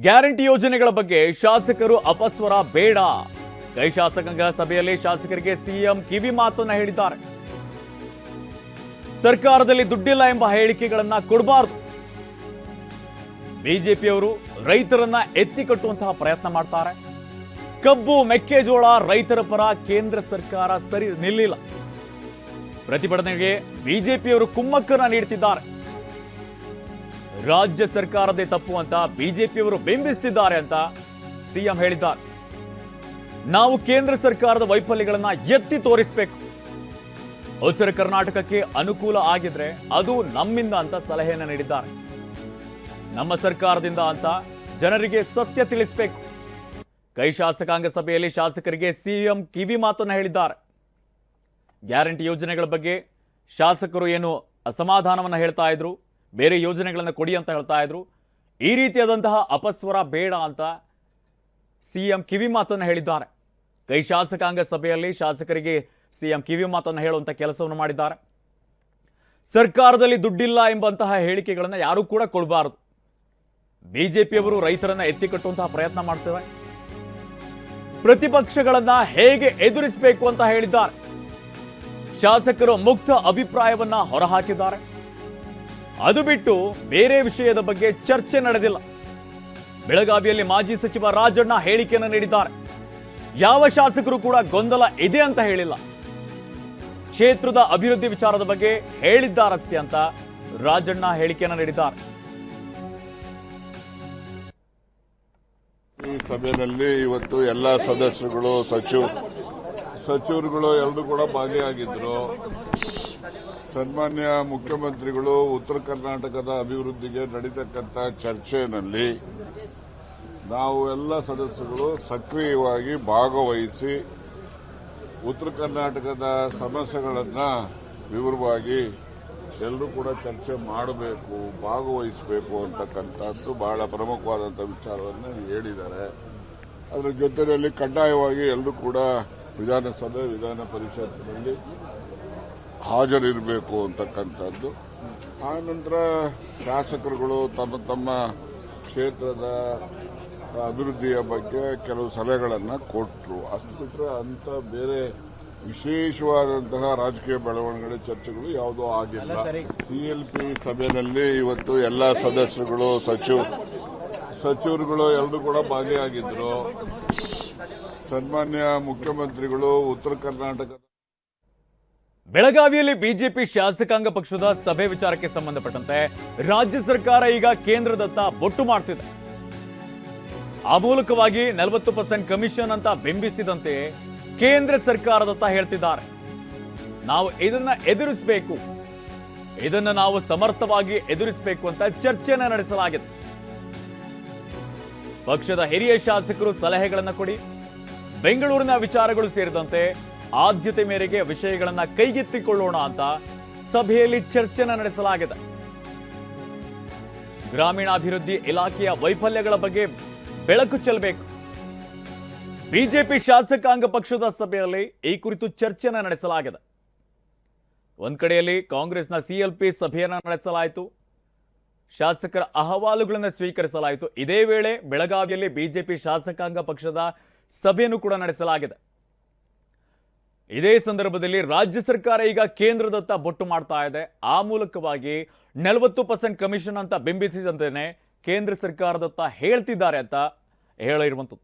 Guarantee ಯೋಜನೆಗಳ ಬಗ್ಗೆ ಶಾಸಕರು ಅಪಸ್ವರ ಬೇಡ. ಕೈ ಶಾಸಕಾಂಗ ಸಭೆಯಲ್ಲಿ ಶಾಸಕರಿಗೆ ಸಿಎಂ ಕಿವಿ ಮಾತನ್ನ ಹೇಳಿದ್ದಾರೆ. ಸರ್ಕಾರದಲ್ಲಿ ದುಡ್ಡಿಲ್ಲ ಎಂಬ ಹೇಳಿಕೆಗಳನ್ನ ಕೊಡಬಾರದು. ಬಿಜೆಪಿಯವರು ರೈತರನ್ನ ಎತ್ತಿ ಕಟ್ಟುವಂತಹ ಪ್ರಯತ್ನ ಮಾಡ್ತಾರೆ. ಕಬ್ಬು ಮೆಕ್ಕೆಜೋಳ ರೈತರ ಪರ ಕೇಂದ್ರ ಸರ್ಕಾರ ಸರಿ ನಿಲ್ಲಿಲ್ಲ. ಪ್ರತಿಭಟನೆಗೆ ಬಿಜೆಪಿಯವರು ಕುಮ್ಮಕ್ಕನ್ನ ನೀಡುತ್ತಿದ್ದಾರೆ. ರಾಜ್ಯ ಸರ್ಕಾರದೇ ತಪ್ಪು ಅಂತ ಬಿಜೆಪಿಯವರು ಬಿಂಬಿಸುತ್ತಿದ್ದಾರೆ ಅಂತ ಸಿಎಂ ಹೇಳಿದ್ದಾರೆ. ನಾವು ಕೇಂದ್ರ ಸರ್ಕಾರದ ವೈಫಲ್ಯಗಳನ್ನ ಎತ್ತಿ ತೋರಿಸಬೇಕು. ಉತ್ತರ ಕರ್ನಾಟಕಕ್ಕೆ ಅನುಕೂಲ ಆಗಿದ್ರೆ ಅದು ನಮ್ಮಿಂದ ಅಂತ ಸಲಹೆಯನ್ನು ನೀಡಿದ್ದಾರೆ. ನಮ್ಮ ಸರ್ಕಾರದಿಂದ ಅಂತ ಜನರಿಗೆ ಸತ್ಯ ತಿಳಿಸಬೇಕು. ಕೈ ಶಾಸಕಾಂಗ ಸಭೆಯಲ್ಲಿ ಶಾಸಕರಿಗೆ ಸಿಎಂ ಕಿವಿ ಮಾತನ್ನ ಹೇಳಿದ್ದಾರೆ. ಗ್ಯಾರಂಟಿ ಯೋಜನೆಗಳ ಬಗ್ಗೆ ಶಾಸಕರು ಏನು ಅಸಮಾಧಾನವನ್ನು ಹೇಳ್ತಾ ಇದ್ರು, ಬೇರೆ ಯೋಜನೆಗಳನ್ನು ಕೊಡಿ ಅಂತ ಹೇಳ್ತಾ ಇದ್ರು. ಈ ರೀತಿಯಾದಂತಹ ಅಪಸ್ವರ ಬೇಡ ಅಂತ ಸಿಎಂ ಕಿವಿ ಮಾತನ್ನು ಹೇಳಿದ್ದಾರೆ. ಕೈ ಶಾಸಕಾಂಗ ಸಭೆಯಲ್ಲಿ ಶಾಸಕರಿಗೆ ಸಿಎಂ ಕಿವಿ ಮಾತನ್ನು ಹೇಳುವಂಥ ಕೆಲಸವನ್ನು ಮಾಡಿದ್ದಾರೆ. ಸರ್ಕಾರದಲ್ಲಿ ದುಡ್ಡಿಲ್ಲ ಎಂಬಂತಹ ಹೇಳಿಕೆಗಳನ್ನು ಯಾರೂ ಕೂಡ ಕೊಡಬಾರದು. ಬಿಜೆಪಿಯವರು ರೈತರನ್ನ ಎತ್ತಿ ಕಟ್ಟುವಂತಹ ಪ್ರಯತ್ನ ಮಾಡ್ತೇವೆ. ಪ್ರತಿಪಕ್ಷಗಳನ್ನ ಹೇಗೆ ಎದುರಿಸಬೇಕು ಅಂತ ಹೇಳಿದ್ದಾರೆ. ಶಾಸಕರು ಮುಕ್ತ ಅಭಿಪ್ರಾಯವನ್ನ ಹೊರಹಾಕಿದ್ದಾರೆ. ಅದು ಬಿಟ್ಟು ಬೇರೆ ವಿಷಯದ ಬಗ್ಗೆ ಚರ್ಚೆ ನಡೆದಿಲ್ಲ. ಬೆಳಗಾವಿಯಲ್ಲಿ ಮಾಜಿ ಸಚಿವ ರಾಜಣ್ಣ ಹೇಳಿಕೆಯನ್ನು ನೀಡಿದ್ದಾರೆ. ಯಾವ ಶಾಸಕರು ಕೂಡ ಗೊಂದಲ ಇದೆ ಅಂತ ಹೇಳಿಲ್ಲ. ಕ್ಷೇತ್ರದ ಅಭಿವೃದ್ಧಿ ವಿಚಾರದ ಬಗ್ಗೆ ಹೇಳಿದ್ದಾರಷ್ಟೇ ಅಂತ ರಾಜಣ್ಣ ಹೇಳಿಕೆಯನ್ನು ನೀಡಿದ್ದಾರೆ. ಈ ಸಭೆಯಲ್ಲಿ ಇವತ್ತು ಎಲ್ಲ ಸದಸ್ಯರುಗಳು ಸಚಿವರುಗಳು ಎಲ್ಲರೂ ಕೂಡ ಭಾಗಿಯಾಗಿದ್ರು. ಸನ್ಮಾನ್ಯ ಮುಖ್ಯಮಂತ್ರಿಗಳು ಉತ್ತರ ಕರ್ನಾಟಕದ ಅಭಿವೃದ್ಧಿಗೆ ನಡೀತಕ್ಕಂಥ ಚರ್ಚೆಯಲ್ಲಿ ನಾವು ಎಲ್ಲ ಸದಸ್ಯರುಗಳು ಸಕ್ರಿಯವಾಗಿ ಭಾಗವಹಿಸಿ ಉತ್ತರ ಕರ್ನಾಟಕದ ಸಮಸ್ಯೆಗಳನ್ನು ವಿವರವಾಗಿ ಎಲ್ಲರೂ ಕೂಡ ಚರ್ಚೆ ಮಾಡಬೇಕು, ಭಾಗವಹಿಸಬೇಕು ಅಂತಕ್ಕಂಥದ್ದು ಬಹಳ ಪ್ರಮುಖವಾದಂಥ ವಿಚಾರವನ್ನು ಹೇಳಿದ್ದಾರೆ. ಅದರ ಜೊತೆಯಲ್ಲಿ ಕಡ್ಡಾಯವಾಗಿ ಎಲ್ಲರೂ ಕೂಡ ವಿಧಾನಸಭೆ ವಿಧಾನ ಪರಿಷತ್ನಲ್ಲಿ ಹಾಜರಿರಬೇಕು ಅಂತಕ್ಕಂಥದ್ದು. ಆನಂತರ ಶಾಸಕರುಗಳು ತಮ್ಮ ತಮ್ಮ ಕ್ಷೇತ್ರದ ಅಭಿವೃದ್ಧಿಯ ಬಗ್ಗೆ ಕೆಲವು ಸಲಹೆಗಳನ್ನು ಕೊಟ್ಟರು. ಅಷ್ಟು ಬಿಟ್ಟರೆ ಅಂತ ಬೇರೆ ವಿಶೇಷವಾದಂತಹ ರಾಜಕೀಯ ಬೆಳವಣಿಗೆ ಚರ್ಚೆಗಳು ಯಾವುದೂ ಆಗಿಲ್ಲ. ಸಿಎಲ್ಪಿ ಸಭೆಯಲ್ಲಿ ಇವತ್ತು ಎಲ್ಲ ಸದಸ್ಯರುಗಳು ಸಚಿವರುಗಳು ಎಲ್ಲರೂ ಕೂಡ ಭಾಗಿಯಾಗಿದ್ರು. ಸನ್ಮಾನ್ಯ ಮುಖ್ಯಮಂತ್ರಿಗಳು ಉತ್ತರ ಕರ್ನಾಟಕದ ಬೆಳಗಾವಿಯಲ್ಲಿ ಬಿಜೆಪಿ ಶಾಸಕಾಂಗ ಪಕ್ಷದ ಸಭೆ ವಿಚಾರಕ್ಕೆ ಸಂಬಂಧಪಟ್ಟಂತೆ ರಾಜ್ಯ ಸರ್ಕಾರ ಈಗ ಕೇಂದ್ರದತ್ತ ಬೊಟ್ಟು ಮಾಡ್ತಿದೆ. ಆ ಮೂಲಕವಾಗಿ 40% ಕಮಿಷನ್ ಅಂತ ಬಿಂಬಿಸಿದಂತೆ ಕೇಂದ್ರ ಸರ್ಕಾರದತ್ತ ಹೇಳ್ತಿದ್ದಾರೆ. ನಾವು ಇದನ್ನ ಎದುರಿಸಬೇಕು, ಇದನ್ನ ನಾವು ಸಮರ್ಥವಾಗಿ ಎದುರಿಸಬೇಕು ಅಂತ ಚರ್ಚೆಯನ್ನು ನಡೆಸಲಾಗಿದೆ. ಪಕ್ಷದ ಹಿರಿಯ ಶಾಸಕರು ಸಲಹೆಗಳನ್ನು ಕೊಡಿ, ಬೆಂಗಳೂರಿನ ವಿಚಾರಗಳು ಸೇರಿದಂತೆ ಆದ್ಯತೆ ಮೇರೆಗೆ ವಿಷಯಗಳನ್ನು ಕೈಗೆತ್ತಿಕೊಳ್ಳೋಣ ಅಂತ ಸಭೆಯಲ್ಲಿ ಚರ್ಚೆಯನ್ನು ನಡೆಸಲಾಗಿದೆ. ಗ್ರಾಮೀಣಾಭಿವೃದ್ಧಿ ಇಲಾಖೆಯ ವೈಫಲ್ಯಗಳ ಬಗ್ಗೆ ಬೆಳಕು ಚೆಲ್ಲಬೇಕು. ಬಿಜೆಪಿ ಶಾಸಕಾಂಗ ಪಕ್ಷದ ಸಭೆಯಲ್ಲಿ ಈ ಕುರಿತು ಚರ್ಚೆಯನ್ನು ನಡೆಸಲಾಗಿದೆ. ಒಂದ್ ಕಡೆಯಲ್ಲಿ ಕಾಂಗ್ರೆಸ್ನ ಸಿಎಲ್ಪಿ ಸಭೆಯನ್ನು ನಡೆಸಲಾಯಿತು, ಶಾಸಕರ ಅಹವಾಲುಗಳನ್ನು ಸ್ವೀಕರಿಸಲಾಯಿತು. ಇದೇ ವೇಳೆ ಬೆಳಗಾವಿಯಲ್ಲಿ ಬಿಜೆಪಿ ಶಾಸಕಾಂಗ ಪಕ್ಷದ ಸಭೆಯನ್ನು ಕೂಡ ನಡೆಸಲಾಗಿದೆ. ಇದೇ ಸಂದರ್ಭದಲ್ಲಿ ರಾಜ್ಯ ಸರ್ಕಾರ ಈಗ ಕೇಂದ್ರದತ್ತ ಬೊಟ್ಟು ಮಾಡ್ತಾ ಇದೆ. ಆ ಮೂಲಕವಾಗಿ 40% ಕಮಿಷನ್ ಅಂತ ಬಿಂಬಿಸಿದಂತೆಯೇ ಕೇಂದ್ರ ಸರ್ಕಾರದತ್ತ ಹೇಳ್ತಿದ್ದಾರೆ ಅಂತ ಹೇಳಿರುವಂಥದ್ದು.